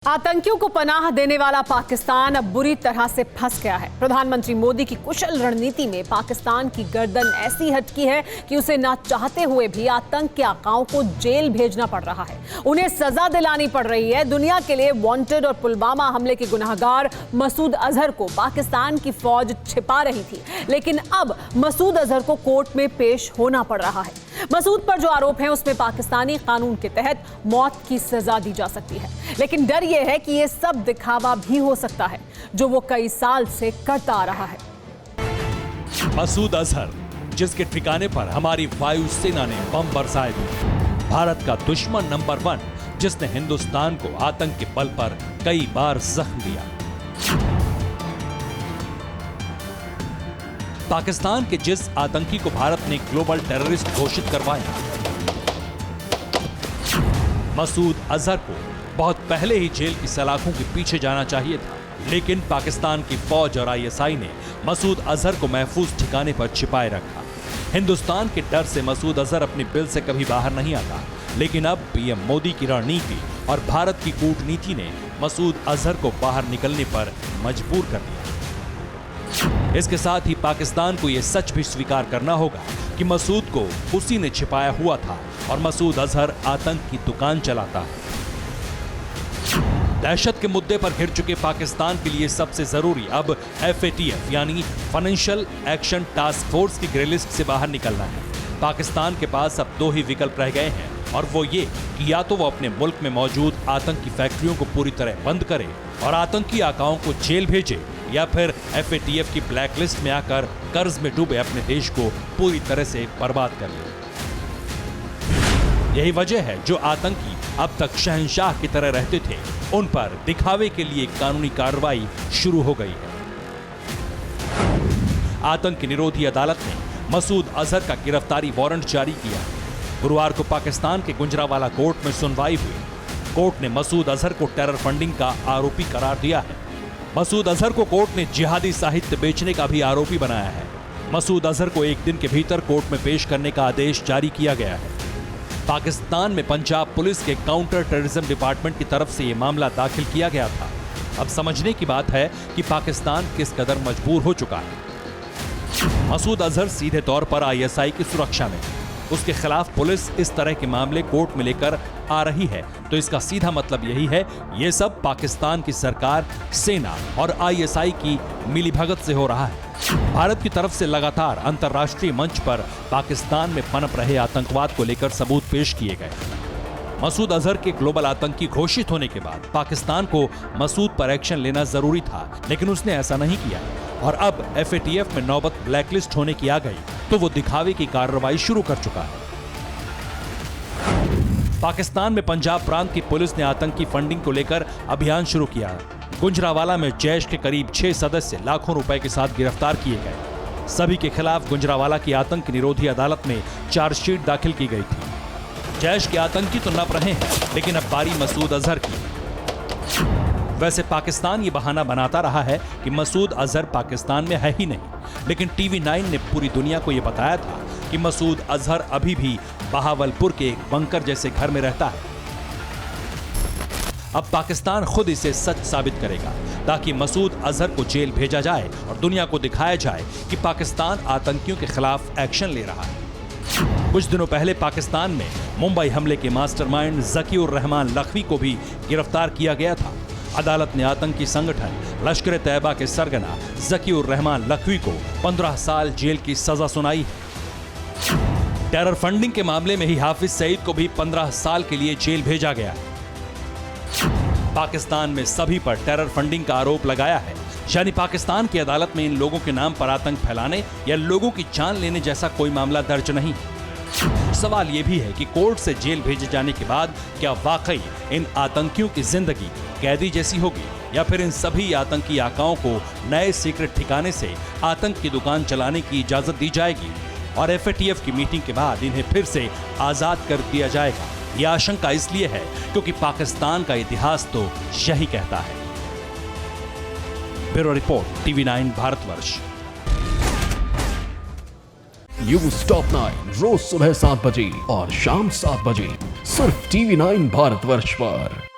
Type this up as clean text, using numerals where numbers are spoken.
आतंकियों को पनाह देने वाला पाकिस्तान अब बुरी तरह से फंस गया है। प्रधानमंत्री मोदी की कुशल रणनीति में पाकिस्तान की गर्दन ऐसी हटकी है कि उसे ना चाहते हुए भी आतंक के आकाओं को जेल भेजना पड़ रहा है। उन्हें सजा दिलानी पड़ रही है। दुनिया के लिए वांटेड और पुलवामा हमले के गुनहगार मसूद अजहर को पाकिस्तान की फौज छिपा रही थी, लेकिन अब मसूद अजहर को कोर्ट में पेश होना पड़ रहा है। मसूद पर जो आरोप है उसमें पाकिस्तानी कानून के तहत मौत की सजा दी जा सकती है, लेकिन डर यह है कि यह सब दिखावा भी हो सकता है जो वो कई साल से करता आ रहा है। मसूद अजहर, जिसके ठिकाने पर हमारी वायु सेना ने बम बरसाए थे, भारत का दुश्मन नंबर 1, जिसने हिंदुस्तान को आतंक के बल पर कई बार जख्म दिया। पाकिस्तान के जिस आतंकी को भारत ने ग्लोबल टेररिस्ट घोषित करवाया, मसूद अजहर को बहुत पहले ही जेल की सलाखों के पीछे जाना चाहिए था, लेकिन पाकिस्तान की फौज और आईएसआई ने मसूद अजहर को महफूज ठिकाने पर छिपाए रखा। हिंदुस्तान के डर से मसूद अजहर अपनी बिल से कभी बाहर नहीं आता, लेकिन अब पीएम मोदी की रणनीति और भारत की कूटनीति ने मसूद अजहर को बाहर निकलने पर मजबूर कर दिया। इसके साथ ही पाकिस्तान को यह सच भी स्वीकार करना होगा कि मसूद को उसी ने छिपाया हुआ था और मसूद अजहर आतंक की दुकान चलाता है। दहशत के मुद्दे पर घिर चुके पाकिस्तान के लिए सबसे जरूरी अब FATF यानी फाइनेंशियल एक्शन टास्क फोर्स की ग्रे लिस्ट से बाहर निकलना है। पाकिस्तान के पास अब 2 ही विकल्प रह गए हैं, और वो ये कि या तो वो अपने मुल्क में मौजूद आतंकी फैक्ट्रियों को पूरी तरह बंद करे और आतंकी आकाओं को जेल भेजे, या फिर FATF की ब्लैक लिस्ट में आकर कर्ज में डूबे अपने देश को पूरी तरह से बर्बाद कर ले। यही वजह है जो आतंकी अब तक शहंशाह की तरह रहते थे, उन पर दिखावे के लिए कानूनी कार्रवाई शुरू हो गई है। आतंक निरोधी अदालत ने मसूद अजहर का गिरफ्तारी वारंट जारी किया। गुरुवार को पाकिस्तान के गुजरांवाला कोर्ट में सुनवाई हुई। कोर्ट ने मसूद अजहर को टेरर फंडिंग का आरोपी करार दिया है। मसूद अजहर को कोर्ट ने जिहादी साहित्य बेचने का भी आरोपी बनाया है। मसूद अजहर को 1 दिन के भीतर कोर्ट में पेश करने का आदेश जारी किया गया है। पाकिस्तान में पंजाब पुलिस के काउंटर टेररिज्म डिपार्टमेंट की तरफ से यह मामला दाखिल किया गया था। अब समझने की बात है कि पाकिस्तान किस कदर मजबूर हो चुका है। मसूद अजहर सीधे तौर पर ISI की सुरक्षा में, उसके खिलाफ पुलिस इस तरह के मामले कोर्ट में लेकर आ रही है, तो इसका सीधा मतलब यही है ये सब पाकिस्तान की सरकार, सेना और ISI की मिलीभगत से हो रहा है। भारत की तरफ से लगातार अंतर्राष्ट्रीय मंच पर पाकिस्तान में पनप रहे आतंकवाद को लेकर सबूत पेश किए गए। मसूद अजहर के ग्लोबल आतंकी घोषित होने के बाद पाकिस्तान को मसूद पर एक्शन लेना जरूरी था, लेकिन उसने ऐसा नहीं किया, और अब FATF में नौबत ब्लैकलिस्ट होने की आ गई तो वो दिखावे की कार्रवाई शुरू कर चुका है। पाकिस्तान में पंजाब प्रांत की पुलिस ने आतंकी फंडिंग को लेकर अभियान शुरू किया है। गुजरांवाला में जैश के करीब 6 सदस्य लाखों रुपए के साथ गिरफ्तार किए गए। सभी के खिलाफ गुजरांवाला की आतंक निरोधी अदालत में चार्जशीट दाखिल की गई थी। जैश के आतंकी तो नप रहे हैं, लेकिन अब बारी मसूद अजहर की। वैसे पाकिस्तान ये बहाना बनाता रहा है कि मसूद अजहर पाकिस्तान में है ही नहीं, लेकिन TV9 ने पूरी दुनिया को यह बताया था कि मसूद अजहर अभी भी बहावलपुर के एक बंकर जैसे घर में रहता है। अब पाकिस्तान खुद इसे सच साबित करेगा, ताकि मसूद अजहर को जेल भेजा जाए और दुनिया को दिखाया जाए कि पाकिस्तान आतंकियों के खिलाफ एक्शन ले रहा है। कुछ दिनों पहले पाकिस्तान में मुंबई हमले के मास्टरमाइंड ज़कीउर रहमान लखवी को भी गिरफ्तार किया गया था। अदालत ने आतंकी संगठन लश्कर तैयबा के सरगना ज़कीउर रहमान लखवी को 15 साल जेल की सजा सुनाई है। टेरर फंडिंग के मामले में ही हाफिज सईद को भी 15 साल के लिए जेल भेजा गया है। पाकिस्तान में सभी पर टेरर फंडिंग का आरोप लगाया है, यानी पाकिस्तान की अदालत में इन लोगों के नाम पर आतंक फैलाने या लोगों की जान लेने जैसा कोई मामला दर्ज नहीं। सवाल यह भी है कि कोर्ट से जेल भेजे जाने के बाद क्या वाकई इन आतंकियों की जिंदगी कैदी जैसी होगी, या फिर इन सभी आतंकी आकाओं को नए सीक्रेट ठिकाने से आतंक की दुकान चलाने की इजाजत दी जाएगी और FATF की मीटिंग के बाद इन्हें फिर से आजाद कर दिया जाएगा। यह आशंका इसलिए है क्योंकि पाकिस्तान का इतिहास तो यही कहता है। Bureau report, TV9 Bharatvarsh. News top 9 रोज सुबह 7 बजे और शाम 7 बजे सिर्फ TV9 भारतवर्ष पर।